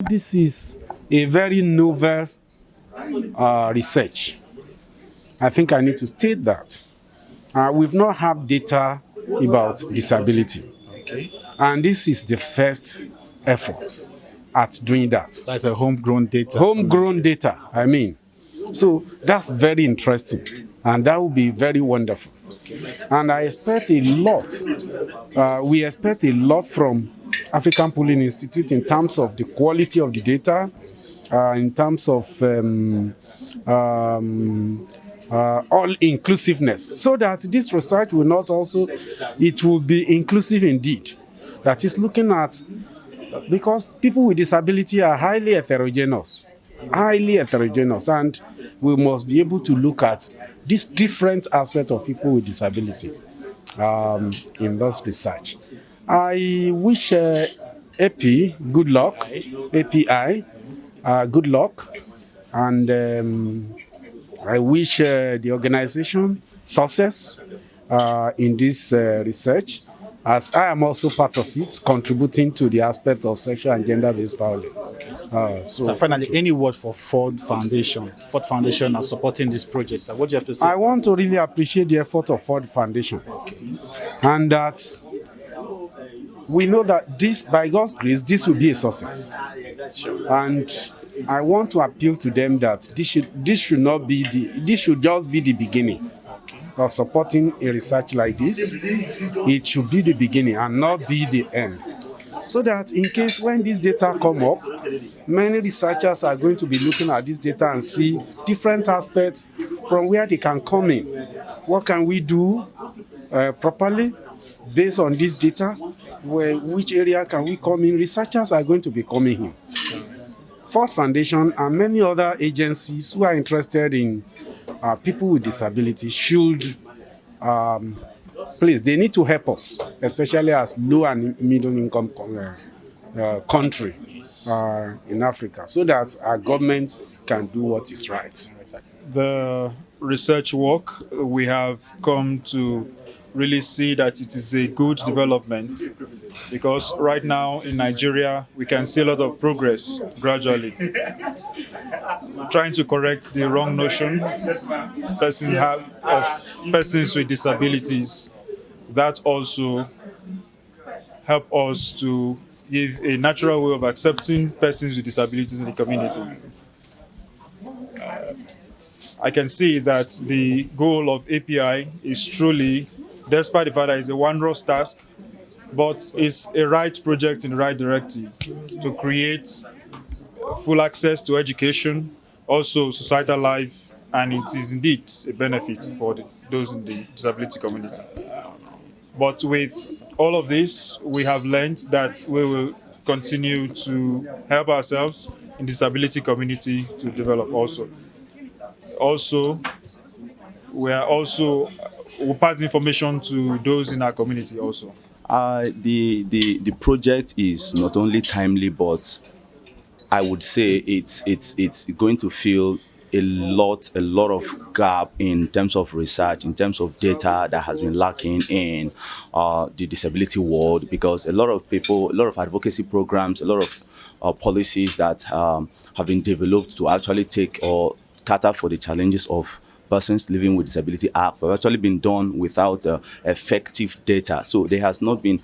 this is a very novel research. I think I need to state that. We've not had data about disability. Okay. And this is the first effort at doing that. That's a homegrown data. Homegrown data, I mean. So that's very interesting. And that will be very wonderful. And I expect a lot. We expect a lot from African Polling Institute in terms of the quality of the data, in terms of all inclusiveness, so that this research will not also, it will be inclusive indeed. That is looking at, because people with disability are highly heterogeneous, and we must be able to look at this different aspect of people with disability in this research. I wish API good luck, API good luck, and I wish the organization success in this research, as I am also part of it, contributing to the aspect of sexual and gender-based violence. So finally, any word for Ford Foundation are supporting this project? So what do you have to say? I want to really appreciate the effort of Ford Foundation. And that we know that this, by God's grace, this will be a success. And I want to appeal to them that this should just be the beginning of supporting a research like this. It should be the beginning and not be the end. So that in case when this data come up, many researchers are going to be looking at this data and see different aspects from where they can come in. What can we do properly based on this data? Which area can we come in? Researchers are going to be coming in. Ford Foundation and many other agencies who are interested in people with disability should, please, they need to help us, especially as low and middle income country in Africa, so that our government can do what is right. The research work, we have come to really see that it is a good development, because right now in Nigeria we can see a lot of progress gradually. Trying to correct the wrong notion persons have of persons with disabilities, that also help us to give a natural way of accepting persons with disabilities in the community. I can see that the goal of API is truly, despite the fact that it's a wondrous task, but it's a right project in the right directive to create full access to education, also societal life, and it is indeed a benefit for those in the disability community. But with all of this, we have learned that we will continue to help ourselves in the disability community to develop also. We'll pass information to those in our community also. The project is not only timely, but I would say it's going to fill a lot of gap in terms of research, in terms of data that has been lacking in the disability world, because a lot of people, a lot of advocacy programs, a lot of policies that have been developed to actually take or cater for the challenges of persons living with disability have actually been done without effective data. So there has not been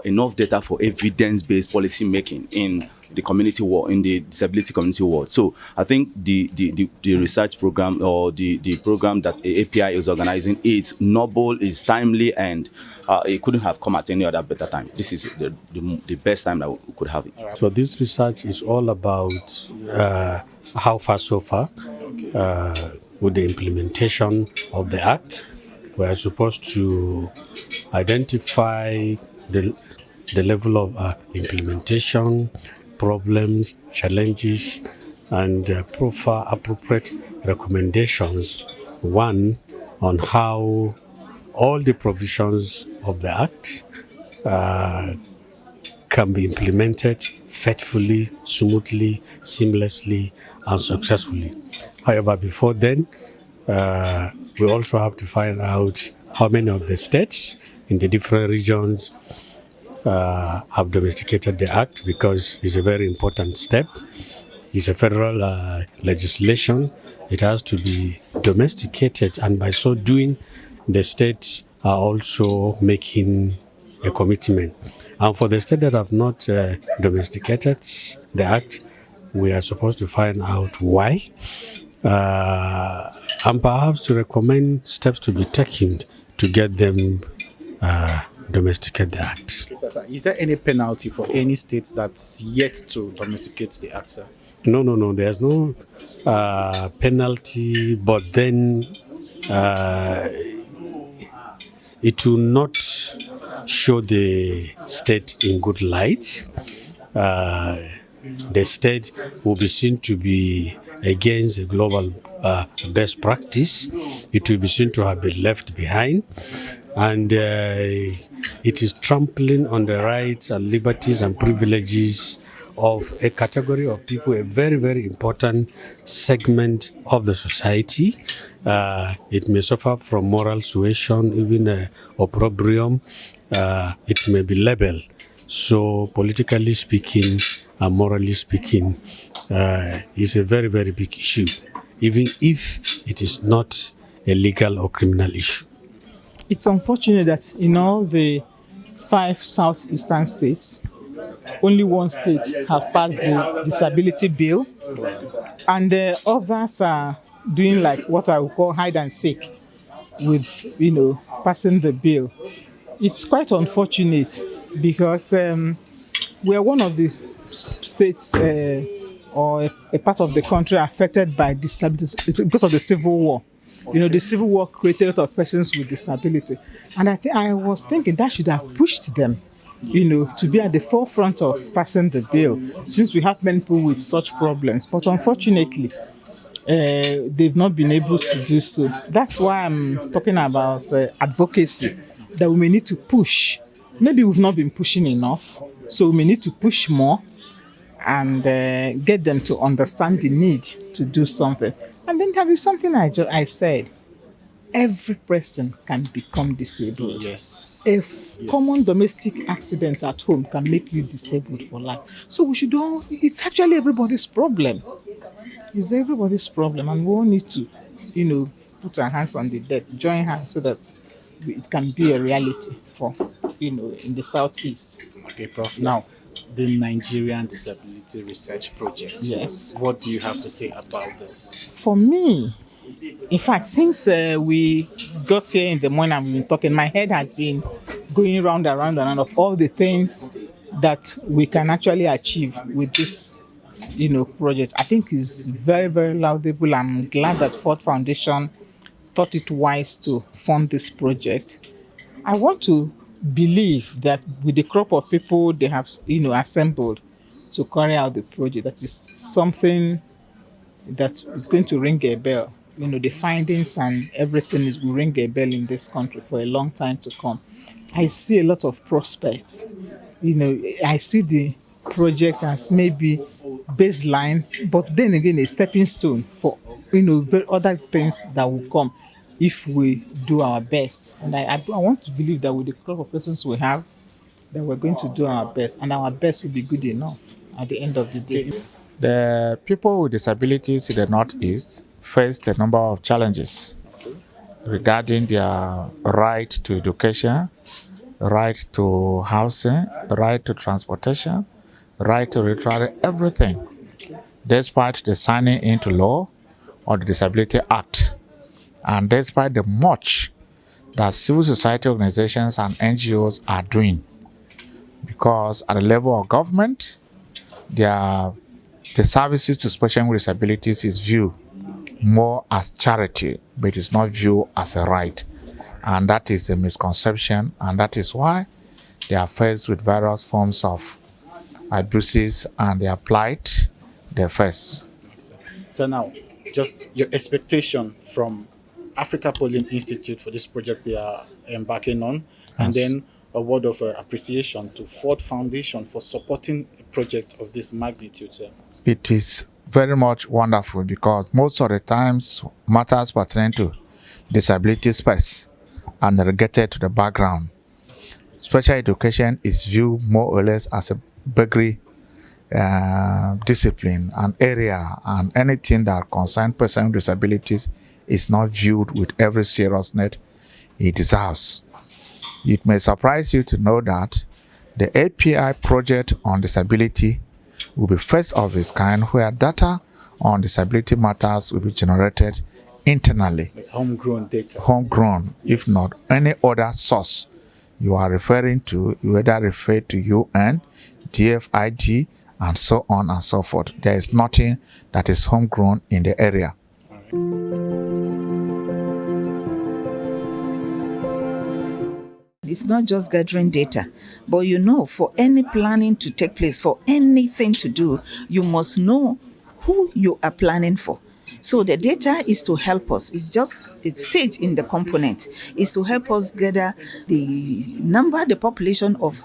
enough data for evidence-based policy making in the community world, in the disability community world. So I think the research program, or the program that API is organizing, is noble, is timely, and it couldn't have come at any other better time. This is the best time that we could have it. So this research is all about how far so far with the implementation of the Act. We are supposed to identify the level of implementation, problems, challenges, and appropriate recommendations. One, on how all the provisions of the Act can be implemented faithfully, smoothly, seamlessly, and successfully. However, before then, we also have to find out how many of the states in the different regions have domesticated the act because it's a very important step. It's a federal legislation. It has to be domesticated, and by so doing, the states are also making a commitment. And for the states that have not domesticated the act, we are supposed to find out why, and perhaps to recommend steps to be taken to get them domesticate the act. Is there any penalty for any state that's yet to domesticate the act, sir? No. There's no penalty, but then it will not show the state in good light. The state will be seen to be against the global best practice. It will be seen to have been left behind. And it is trampling on the rights and liberties and privileges of a category of people, a very, very important segment of the society. It may suffer from moral suasion, even opprobrium. It may be labeled. So politically speaking and morally speaking, it's a very, very big issue, even if it is not a legal or criminal issue. It's unfortunate that in all the 5 southeastern states, only one state have passed the disability bill, and the others are doing like what I would call hide and seek with, passing the bill. It's quite unfortunate because we are one of the states or a part of the country affected by disabilities because of the Civil War. The Civil War created a lot of persons with disability. And I was thinking that should have pushed them, to be at the forefront of passing the bill, since we have many people with such problems. But unfortunately, they've not been able to do so. That's why I'm talking about advocacy, that we may need to push. Maybe we've not been pushing enough, so we may need to push more and get them to understand the need to do something. And then there is something I said. Every person can become disabled. Yes. Common domestic accident at home can make you disabled for life. So we should it's actually everybody's problem. It's everybody's problem, and we all need to, put our hands on the deck, join hands so that it can be a reality for, in the Southeast. Okay, Prof. Now, the Nigerian Disability Research Project. Yes. What do you have to say about this? For me, in fact, since we got here in the morning and we've been talking, my head has been going round and round and round of all the things that we can actually achieve with this, project. I think it's very, very laudable. I'm glad that Ford Foundation thought it wise to fund this project. I want to believe that with the crop of people they have, assembled to carry out the project, that is something that is going to ring a bell. The findings and everything will ring a bell in this country for a long time to come. I see a lot of prospects. I see the project as maybe baseline, but then again a stepping stone for other things that will come if we do our best. And I want to believe that with the crop of persons we have, that we're going to do our best, and our best will be good enough at the end of the day. The people with disabilities in the Northeast face a number of challenges regarding their right to education, right to housing, right to transportation, right to literally everything, despite the signing into law of the Disability Act, and despite the much that civil society organizations and NGOs are doing. Because at the level of government, the services to special with disabilities is viewed more as charity, but it's not viewed as a right. And that is the misconception, and that is why they are faced with various forms of abuses, and they are plight their face. So now, just your expectation from Africa Polling Institute for this project they are embarking on, and then a word of appreciation to Ford Foundation for supporting a project of this magnitude, sir. It is very much wonderful because most of the times matters pertaining to disability space are relegated to the background. special education is viewed more or less as a bigger discipline, an area, and anything that concerns person with disabilities is not viewed with every seriousness it deserves. It may surprise you to know that the API project on disability will be first of its kind, where data on disability matters will be generated internally. It's homegrown data. Homegrown, if not any other source you are referring to, you either refer to UN, DFID, and so on and so forth. There is nothing that is homegrown in the area. It's not just gathering data, but for any planning to take place, for anything to do, you must know who you are planning for. So the data is to help us. It's staged in the component. It's to help us gather the population of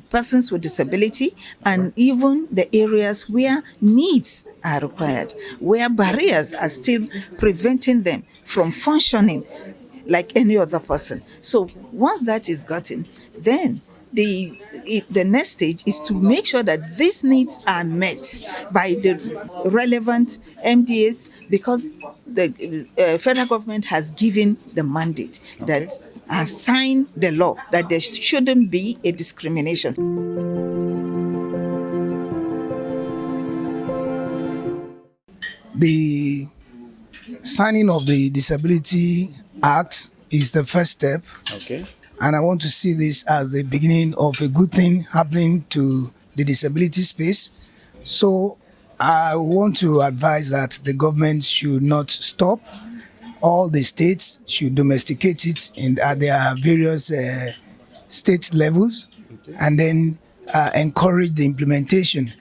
persons with disability, and even the areas where needs are required, where barriers are still preventing them from functioning like any other person. So once that is gotten, then the next stage is to make sure that these needs are met by the relevant MDAs, because the federal government has given the mandate that sign the law that there shouldn't be a discrimination. The signing of the Disability Act is the first step. Okay. And I want to see this as the beginning of a good thing happening to the disability space. So I want to advise that the government should not stop. All the states should domesticate it at their various state levels, and then encourage the implementation.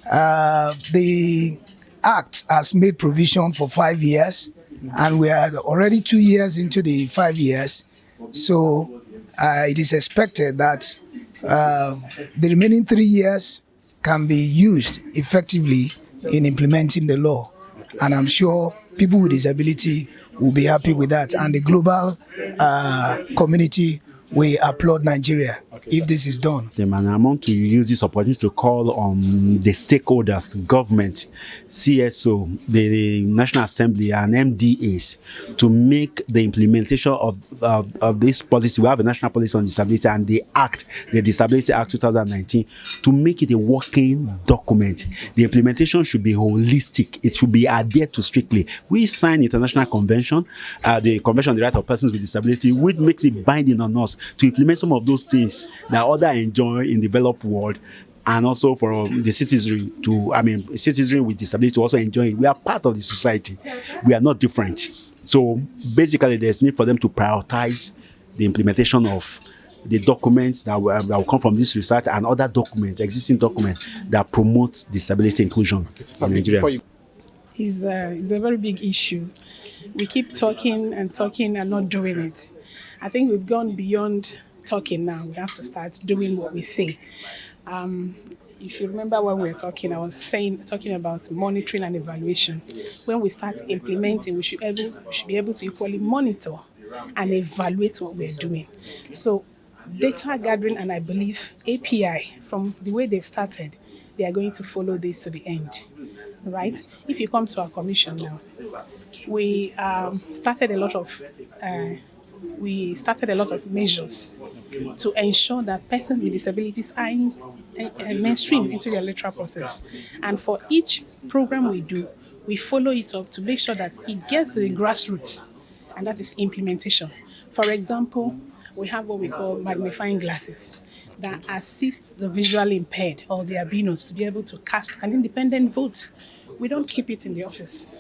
The Act has made provision for 5 years, and we are already 2 years into the 5 years. So it is expected that the remaining 3 years can be used effectively in implementing the law. And I'm sure people with disability will be happy with that. And the global community will applaud Nigeria if this is done. And I want to use this opportunity to call on the stakeholders, government, CSO, the National Assembly, and MDAs to make the implementation of this policy. We have a national policy on disability and the Act, the Disability Act 2019, to make it a working document. The implementation should be holistic. It should be adhered to strictly. We signed international convention, the Convention on the Rights of Persons with Disability, which makes it binding on us to implement some of those things that others enjoy in the developed world, and also for the citizenry citizenry with disability to also enjoy it. We are part of the society. We are not different. So basically, there's need for them to prioritize the implementation of the documents that will come from this research and other documents, existing documents that promote disability inclusion in Nigeria. It's a very big issue. We keep talking and not doing it. I think we've gone beyond talking now. We have to start doing what we say. If you remember when we were talking, I was talking about monitoring and evaluation. Yes. When we start implementing, we should be able to equally monitor and evaluate what we're doing. So data gathering, and I believe API, from the way they've started, they are going to follow this to the end, right? If you come to our commission now, we started a lot of measures to ensure that persons with disabilities are mainstreamed into the electoral process. And for each program we do, we follow it up to make sure that it gets to the grassroots, and that is implementation. For example, we have what we call magnifying glasses that assist the visually impaired or the albinos to be able to cast an independent vote. We don't keep it in the office.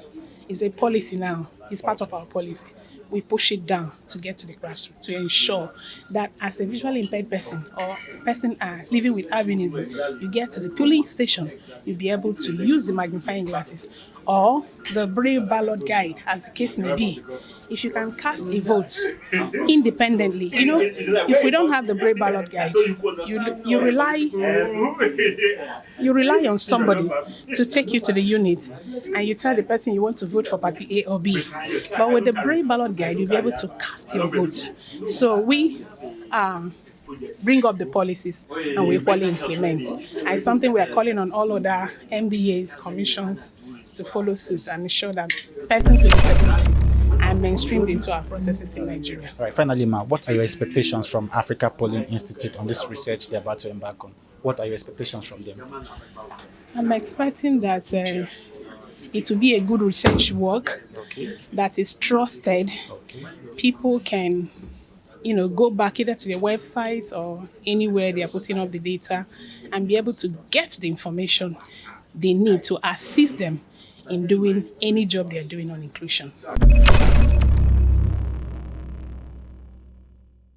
It's a policy now. It's part of our policy. We push it down to get to the grassroots to ensure that as a visually impaired person or person living with albinism, you get to the polling station, you'll be able to use the magnifying glasses or the Braille ballot guide, as the case may be. If you can cast a vote independently, if we don't have the Braille ballot guide, you rely on somebody to take you to the unit, and you tell the person you want to vote for party A or B. But with the Braille ballot guide, you'll be able to cast your vote. So we bring up the policies and we equally implement. And it's something we are calling on all other MBAs, commissions to follow suit and ensure that persons with disabilities are mainstreamed into our processes in Nigeria. All right, finally, Ma, what are your expectations from Africa Polling Institute on this research they're about to embark on? What are your expectations from them? I'm expecting that it will be a good research work that is trusted. People can, go back either to their website or anywhere they are putting up the data and be able to get the information they need to assist them in doing any job they are doing on inclusion.